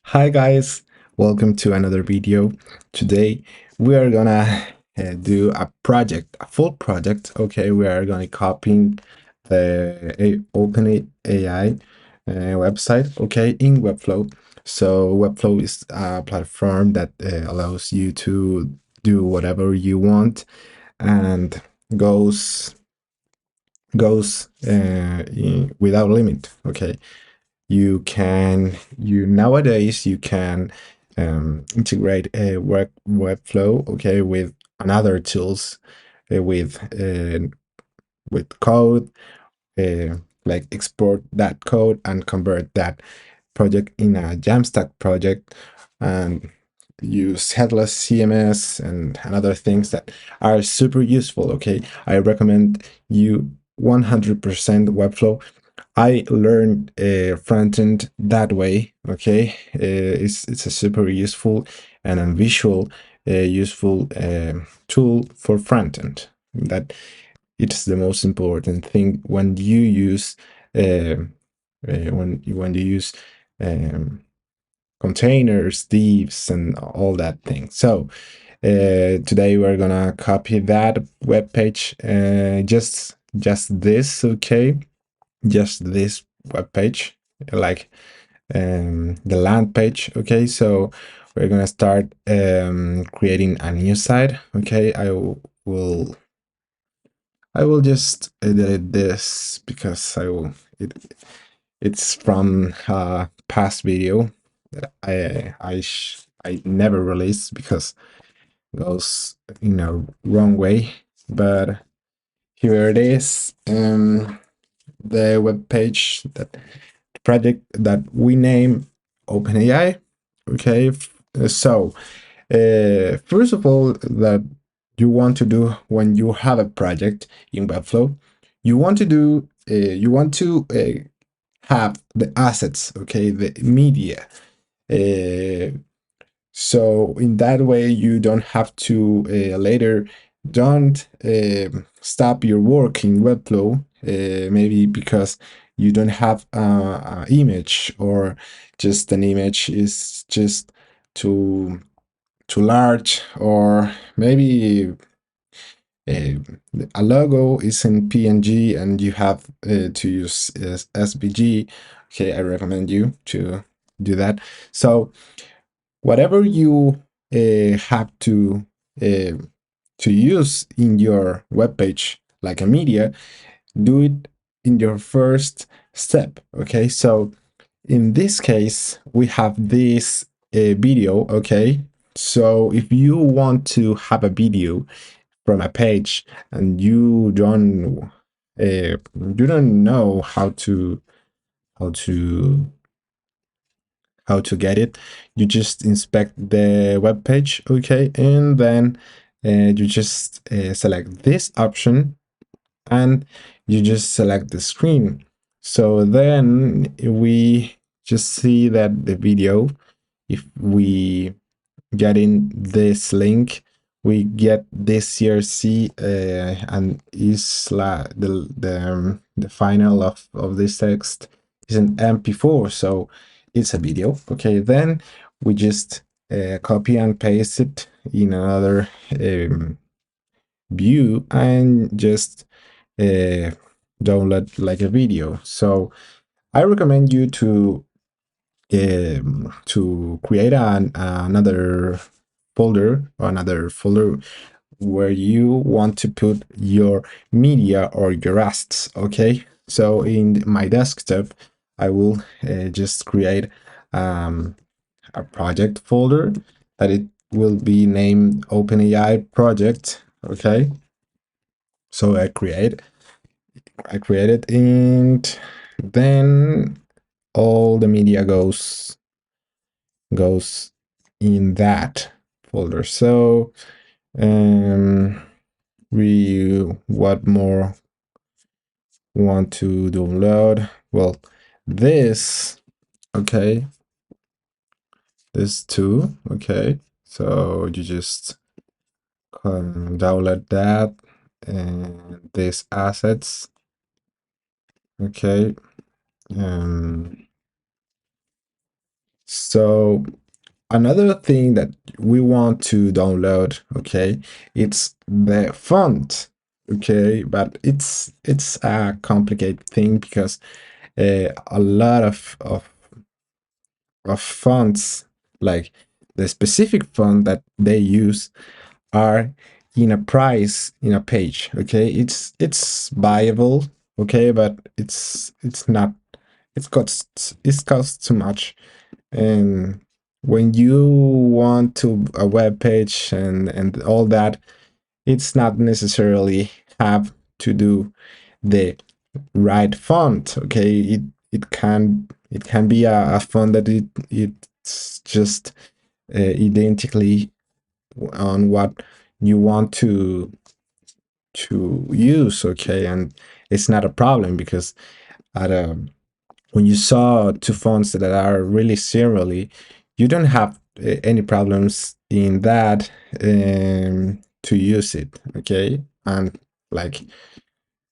Hi guys, welcome to another video. Today we are gonna do a project, a full project. Okay, we are gonna copy the OpenAI website. Okay, in Webflow. So Webflow is a platform that allows you to do whatever you want and goes without limit. Okay, you nowadays you can integrate a Webflow, okay, with another tools, with code, uh, like export that code and convert that project in a Jamstack project, and use headless CMS and other things that are super useful. Okay, I recommend you 100% Webflow. I learned front end that way. Okay, it's a super useful and a visual useful tool for front end. That it's the most important thing when you use when you use um, containers, divs, and all that thing. So today we're gonna copy that web page, just this, okay, just this web page, like the land page. Okay, so we're gonna start creating a new site. Okay, will I will just edit this because it's from a past video that I never released because it goes in a wrong way. But here it is. The web page, that project that we name OpenAI. Okay, so first of all, that you want to do when you have a project in Webflow, you want to have the assets, okay, the media. Uh, so in that way, you don't have to later don't stop your work in Webflow, maybe because you don't have an image, or just an image is just too too large, or maybe uh, a logo is in PNG and you have to use SVG. Okay, I recommend you to do that. So whatever you have uh, to use in your web page, like a media, do it in your first step. Okay, so in this case we have this video. Okay, so if you want to have a video from a page and you don't know how to how to get it, you just inspect the web page. Okay, and then you just select this option and you just select the screen. So then we just see that the video, if we get in this link, we get this CRC, and is the final of this text is an MP4, so it's a video. Okay, then we just copy and paste it in another view and just uh, download like a video. So I recommend you to create another folder where you want to put your media or your assets. Okay, so in my desktop I will just create um, a project folder that it will be named OpenAI project. Okay, so I create it, and then all the media goes in that folder. So we what more want to download? Well, this, okay, this too. Okay, so you just download that and these assets. Okay, um So another thing that we want to download, okay, it's the font, okay, but it's a complicated thing because a lot of fonts, like the specific font that they use, are in a price in a page. Okay, it's buyable. Okay, but it's not. It costs too much, and when you want to a web page and all that, it's not necessarily have to do the right font. Okay, it can be a font that it's just identically on what you want to use. Okay, and it's not a problem because at a when you saw two fonts that are really similarly, you don't have any problems in that to use it. Okay, and like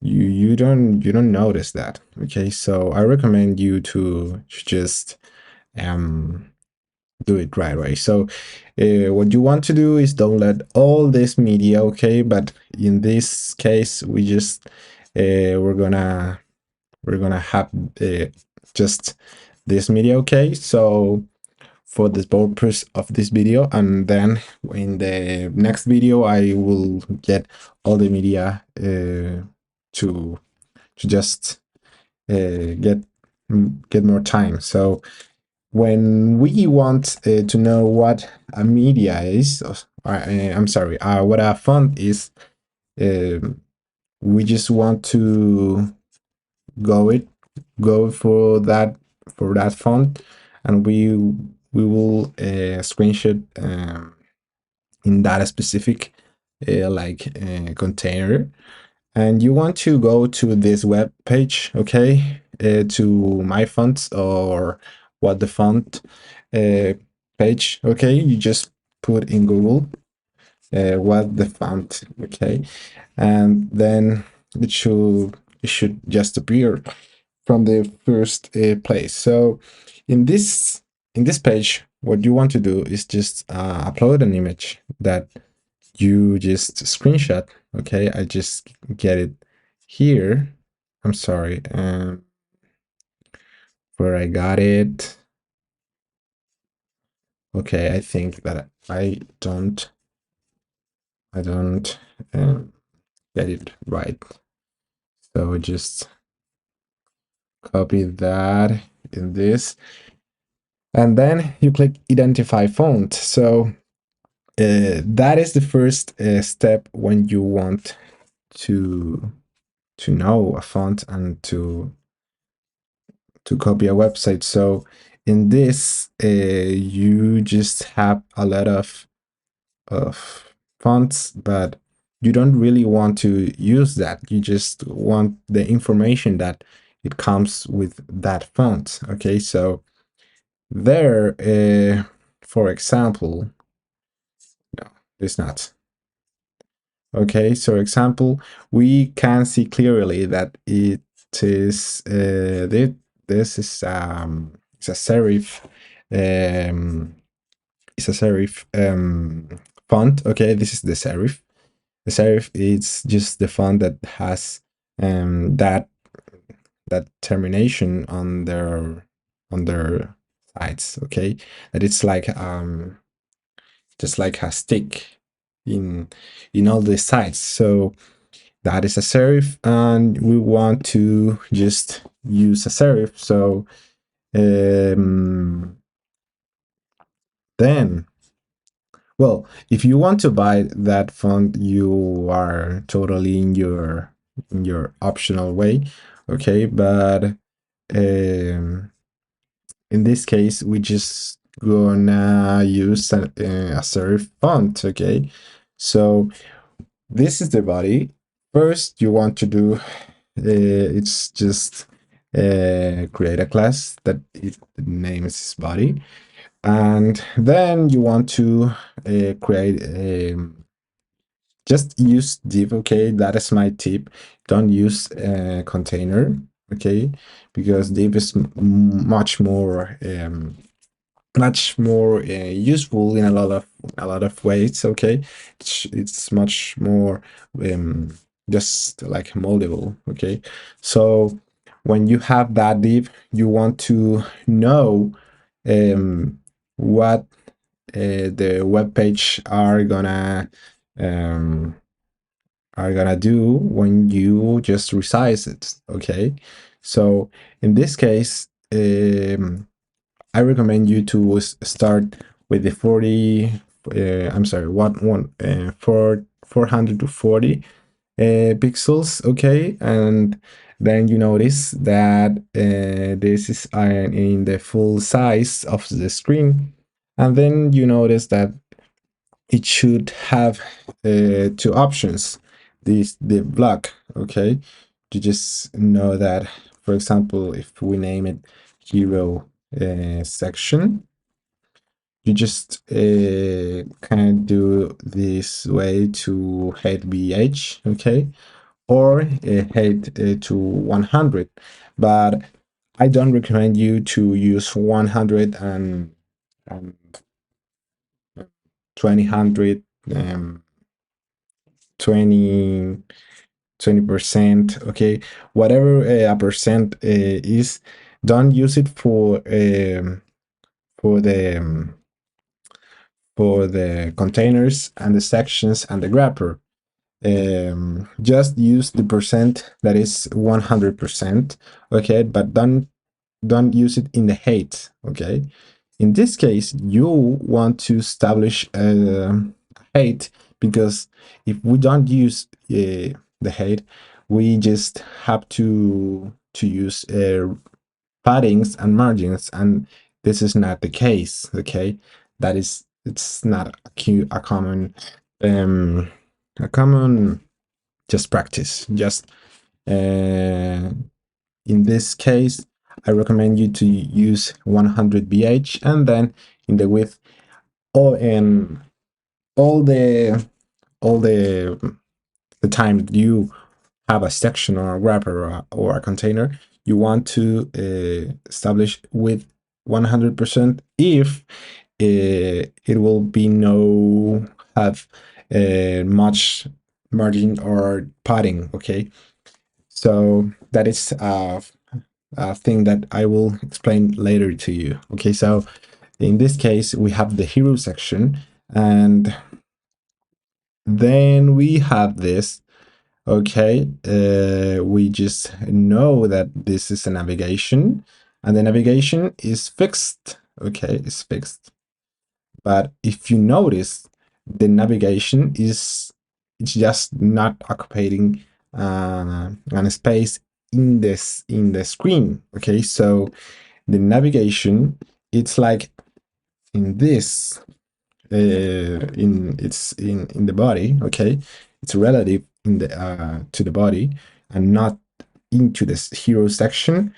you don't notice that. Okay, so I recommend you to just um do it right away. So what you want to do is download all this media. Okay, but in this case we just we're gonna have uh, just this media. Okay, so for the purpose of this video, and then in the next video I will get all the media to just get more time. So when we want to know what a media is, I'm sorry, what a font is, um we just want to go it go for that font, and we will screenshot in that specific container, and you want to go to this web page. Okay, to my fonts or what the font uh, page. Okay, you just put in Google what the font. Okay, and then it should just appear from the first place. So in this page, what you want to do is just upload an image that you just screenshot. Okay, I just get it here. I'm sorry, where I got it. Okay, I think that I don't get it right. So just copy that in this, and then you click identify font. So that is the first step when you want to know a font and to copy a website. So in this, you just have a lot of fonts, but you don't really want to use that. You just want the information that it comes with that font. Okay, so there, for example, no, it's not. Okay, so example, we can see clearly that it is this is it's a serif um it's a serif font. Okay, this is the serif. The serif is just the font that has that termination on their sides. Okay, that it's like just like a stick in all the sides. So that is a serif, and we want to just use a serif. So then, well, if you want to buy that font, you are totally in your optional way. Okay, but in this case we just gonna use a serif font. Okay, so this is the body. First you want to do it's just create a class that it names body, and then you want to create just use div. Okay, that is my tip. Don't use container. Okay, because div is much more much more useful in a lot of ways. Okay, it's much more um, just like moldable. Okay, so when you have that div, you want to know what the web page um, are gonna do when you just resize it. Okay, so in this case, I recommend you to start with the 40. I'm sorry, for 400 to 40 pixels. Okay, and then you notice that this is in the full size of the screen, and then you notice that it should have two options. This the block. Okay, you just know that, for example, if we name it hero section, you just can do this way to head BH, okay, or head to 100. But I don't recommend you to use 100 and 20, 20 20%. Okay, whatever a percent is, don't use it for the um, for the containers and the sections and the wrapper. Just use the percent that is 100%. Okay, but don't use it in the height. Okay, in this case you want to establish a height, because if we don't use the height, we just have to use paddings and margins, and this is not the case. Okay, that is, it's not a common um a common just practice. Just uh in this case, I recommend you to use 100 bh, and then in the width, all in all the time you have a section or a wrapper or a container, you want to establish with 100%. If it will be no have much margin or padding. Okay, so that is a thing that I will explain later to you. Okay, so in this case we have the hero section, and then we have this. Okay, we just know that this is a navigation, and the navigation is fixed. Okay, it's fixed. But if you notice, the navigation is, it's just not occupying an space in the screen. Okay, so the navigation, it's like in this in the body. Okay, it's relative in the to the body, and not into this hero section.